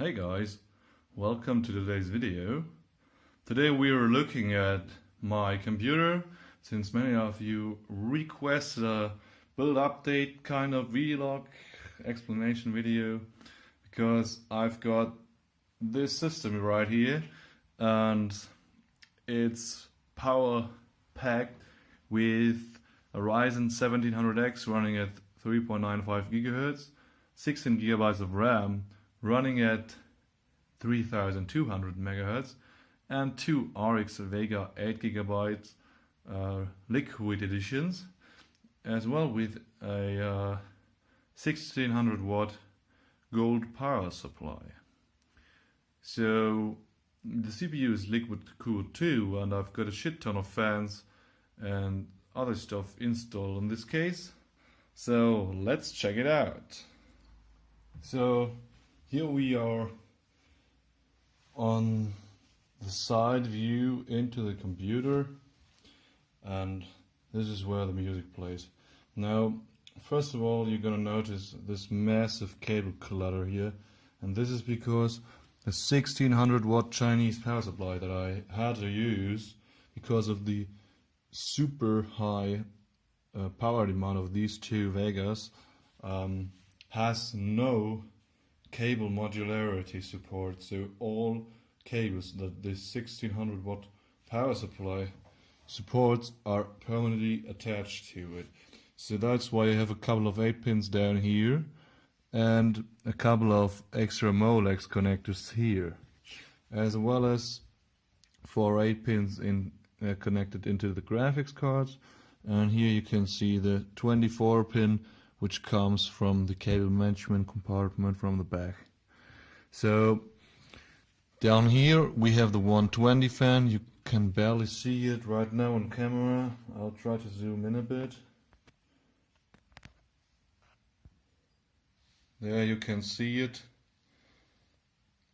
Hey guys, welcome to today's video. Today we are looking at my computer, since many of you requested a build update kind of vlog explanation video, because I've got this system right here and it's power packed with a Ryzen 1700X running at 3.95 GHz, 16 GB of RAM running at 3200 MHz, and two RX Vega 8 GB liquid editions, as well with a 1600 watt gold power supply. So the CPU is liquid cooled too, and I've got a shit ton of fans and other stuff installed in this case. So let's check it out. So here we are on the side view into the computer, and this is where the music plays. Now, first of all, you're gonna notice this massive cable clutter here, and this is because the 1600 watt Chinese power supply that I had to use because of the super high power demand of these two Vegas has no cable modularity support. So all cables that this 1600 watt power supply supports are permanently attached to it. So that's why I have a couple of 8 pins down here and a couple of extra Molex connectors here, as well as 4 8 pins in connected into the graphics cards. And here you can see the 24 pin which comes from the cable management compartment from the back. So down here we have the 120 fan. You can barely see it right now on camera. I'll try to zoom in a bit. There you can see it.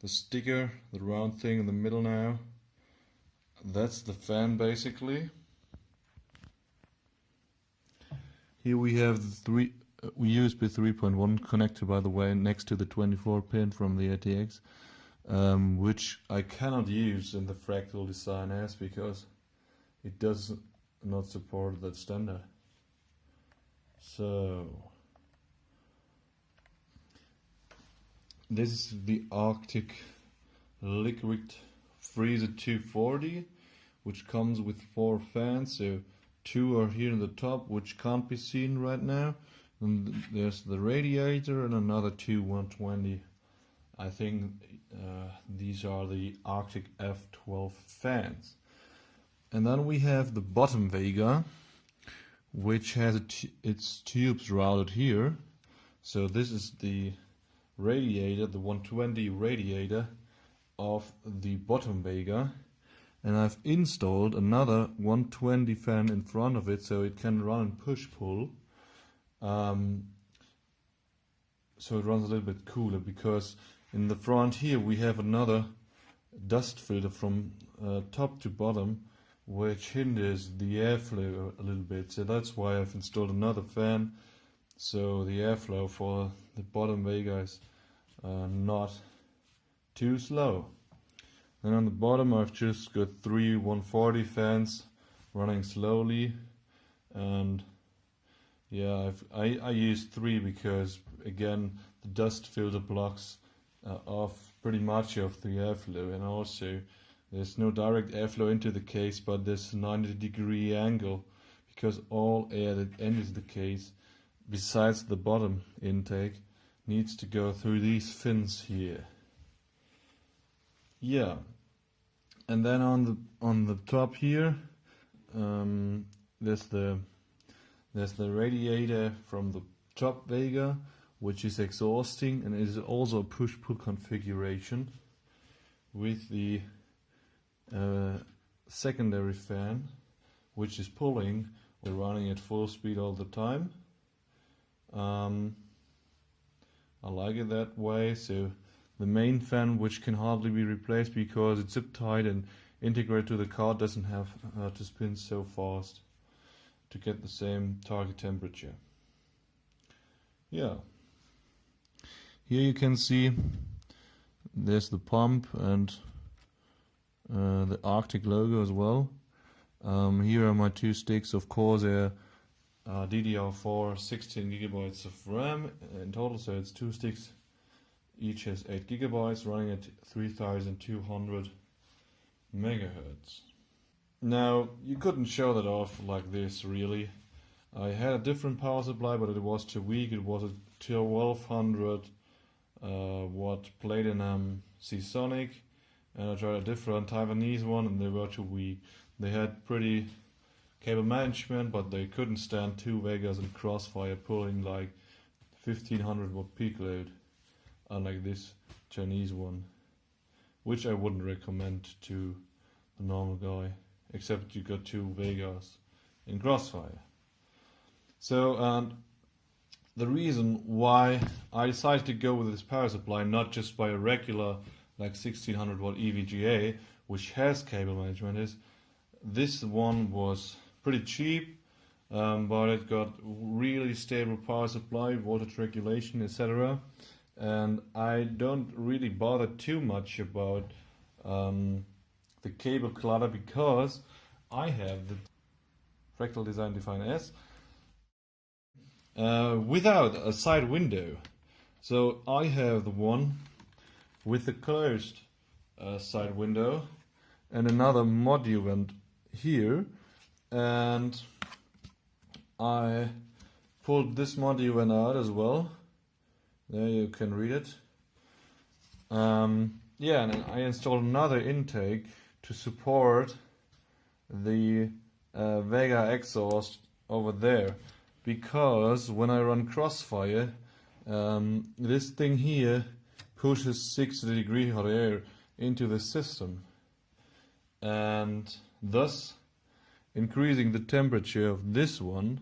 The sticker, the round thing in the middle now. That's the fan basically. Here we have the USB 3.1 connector, by the way, next to the 24 pin from the ATX, which I cannot use in the Fractal Design S because it does not support that standard. So this is the Arctic Liquid Freezer 240, which comes with 4 fans. So 2 are here in the top, which can't be seen right now. And there's the radiator and another 2 120. I think these are the Arctic F12 fans. And then we have the bottom Vega, which has its tubes routed here. So this is the radiator, the 120 radiator of the bottom Vega. And I've installed another 120 fan in front of it so it can run and push-pull. So it runs a little bit cooler, because in the front here we have another dust filter from top to bottom, which hinders the airflow a little bit. So that's why I've installed another fan, so the airflow for the bottom Vega is not too slow. And on the bottom I've just got 3 140 fans running slowly, and yeah, I use 3 because again the dust filter blocks off pretty much of the airflow, and also there's no direct airflow into the case, but there's a 90-degree angle because all air that enters the case besides the bottom intake needs to go through these fins here. Yeah, and then on the top here there's the radiator from the top Vega, which is exhausting and is also a push-pull configuration with the secondary fan, which is pulling or running at full speed all the time. I like it that way. So the main fan, which can hardly be replaced because it's zip tied and integrated to the card, doesn't have to spin so fast to get the same target temperature. Yeah. Here you can see there's the pump and the Arctic logo as well. Here are my two sticks of Corsair DDR4 16 gigabytes of RAM in total, so it's two sticks, each has 8 gigabytes, running at 3200 megahertz. Now, you couldn't show that off like this really. I had a different power supply, but it was too weak. It was a 1200 watt Platinum Seasonic, and I tried a different Taiwanese one and they were too weak. They had pretty cable management, but they couldn't stand 2 Vegas in Crossfire pulling like 1500 watt peak load, unlike this Chinese one, which I wouldn't recommend to the normal guy, except you got 2 Vegas in Crossfire. So, and the reason why I decided to go with this power supply, not just by a regular like 1600 watt EVGA, which has cable management, is this one was pretty cheap, but it got really stable power supply, voltage regulation, etc. And I don't really bother too much about the cable clutter, because I have the Fractal Design Define S without a side window. So I have the one with a closed side window and another module vent here, and I pulled this module vent out as well. There you can read it. Yeah, and I installed another intake to support the Vega exhaust over there, because when I run Crossfire, this thing here pushes 60-degree hot air into the system, and thus increasing the temperature of this one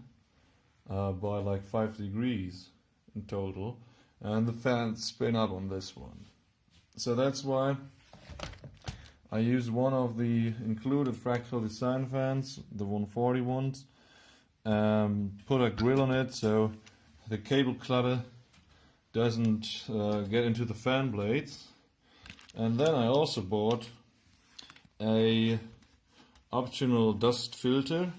by like 5 degrees in total, and the fans spin up on this one. So that's why I used one of the included Fractal Design fans, the 140 ones, put a grill on it so the cable clutter doesn't get into the fan blades. And then I also bought a optional dust filter.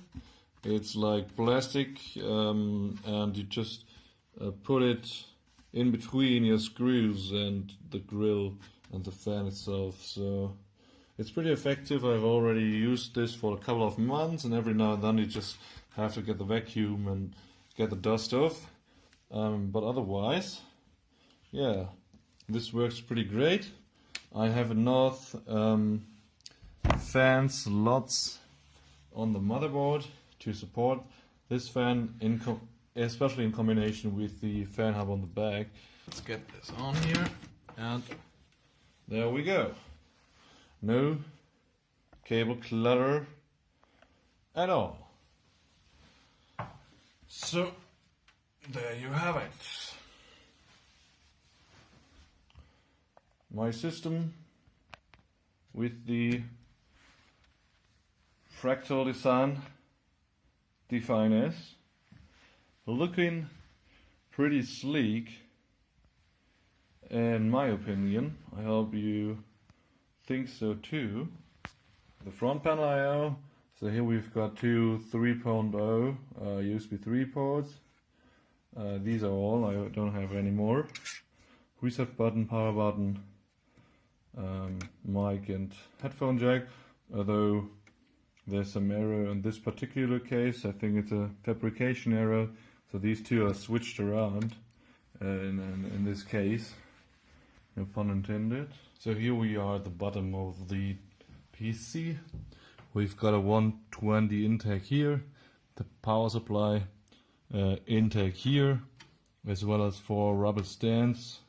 It's like plastic, and you just put it in between your screws and the grill and the fan itself. So it's pretty effective. I've already used this for a couple of months, and every now and then you just have to get the vacuum and get the dust off. But otherwise, yeah, this works pretty great. I have enough fan slots on the motherboard to support this fan, especially in combination with the fan hub on the back. Let's get this on here, and there we go. No cable clutter at all. So there you have it. My system with the Fractal Design Define S, looking pretty sleek in my opinion. I hope you think so too. The front panel I/O, so here we've got two 3.0 USB 3 ports. These are all, I don't have any more. Reset button, power button, mic and headphone jack, although there's some error in this particular case. I think it's a fabrication error, so these two are switched around in this case, no pun intended. So here we are at the bottom of the PC. We've got a 120 intake here, the power supply intake here, as well as 4 rubber stands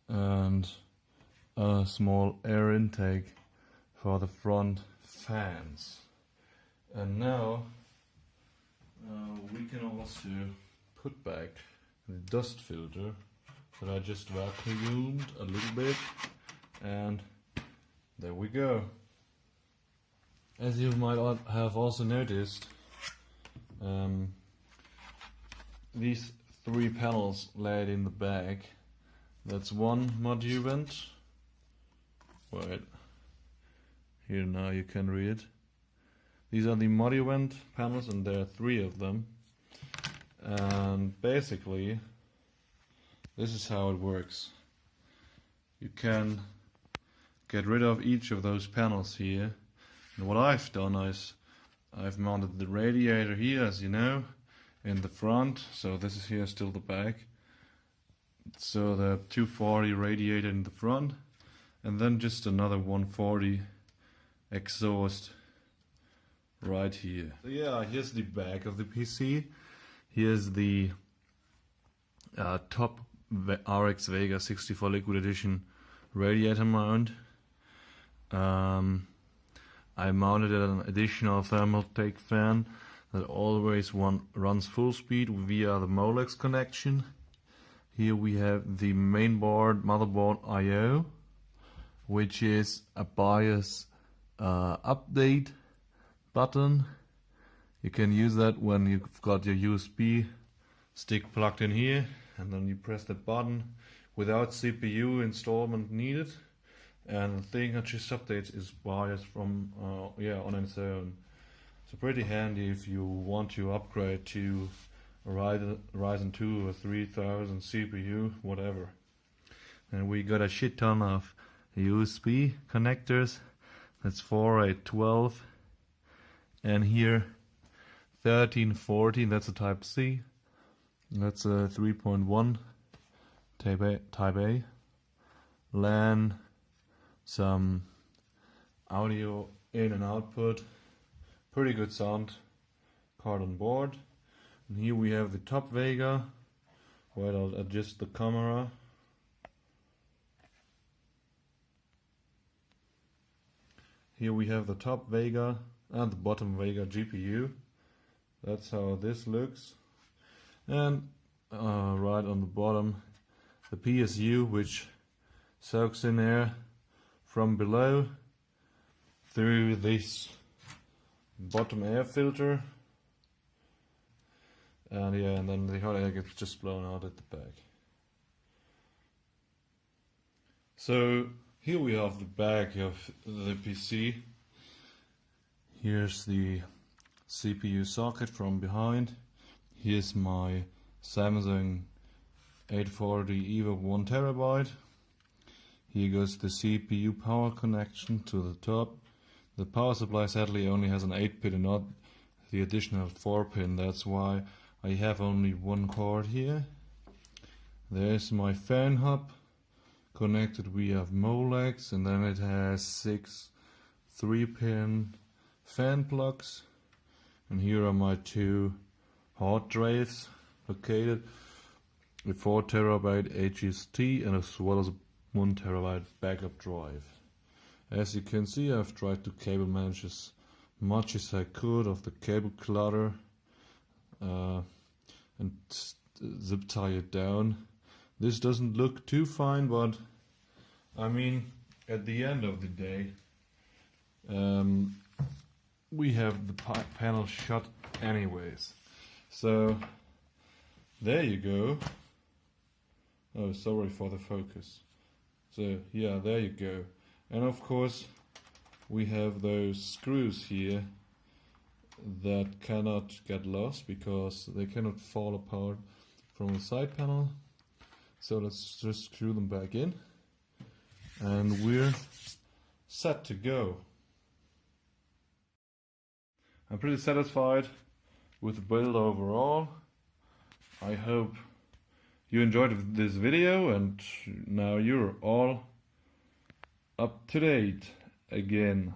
and a small air intake for the front fans. And now we can also put back the dust filter that I just vacuumed a little bit, and there we go. As you might have also noticed, these 3 panels laid in the back, that's one module vent Wait. Here now you can read it. These are the multi-event panels, and there are 3 of them. And basically, this is how it works. You can get rid of each of those panels here. And what I've done is I've mounted the radiator here, as you know, in the front. So this is here still the back. So the 240 radiator in the front, and then just another 140 exhaust right here. So yeah, here's the back of the PC. Here's the top RX Vega 64 Liquid Edition radiator mount. I mounted an additional thermal take fan that always runs full speed via the Molex connection. Here we have the mainboard motherboard I/O, which is a BIOS update button. You can use that when you've got your USB stick plugged in here, and then you press that button without CPU installment needed, and the thing that just updates is BIOS from on its own. So pretty handy if you want to upgrade to a Ryzen 2 or 3000 CPU, whatever. And we got a shit ton of USB connectors. That's 4, 8, 12, and here 13, 14. That's a Type C. That's a 3.1 Type A. LAN, some audio in and output. Pretty good sound card on board. And here we have the top Vega. Wait, I'll adjust the camera. Here we have the top Vega and the bottom Vega GPU. That's how this looks. And right on the bottom, the PSU, which soaks in air from below through this bottom air filter. And yeah, and then the hot air gets just blown out at the back. So here we have the back of the PC. Here's the CPU socket from behind. Here's my Samsung 840 EVO 1TB. Here goes the CPU power connection to the top. The power supply sadly only has an 8-pin and not the additional 4-pin. That's why I have only one cord here. There's my fan hub connected via Molex, and then it has 6 3-pin fan plugs. And here are my 2 hard drives located, a 4TB HST and as well as a 1TB backup drive. As you can see, I've tried to cable manage as much as I could of the cable clutter and zip tie it down. This doesn't look too fine, but I mean, at the end of the day, we have the panel shut anyways. So there you go. Oh, sorry for the focus. So yeah, there you go. And of course we have those screws here that cannot get lost because they cannot fall apart from the side panel. So let's just screw them back in, and we're set to go. I'm pretty satisfied with the build overall. I hope you enjoyed this video, and now you're all up to date again.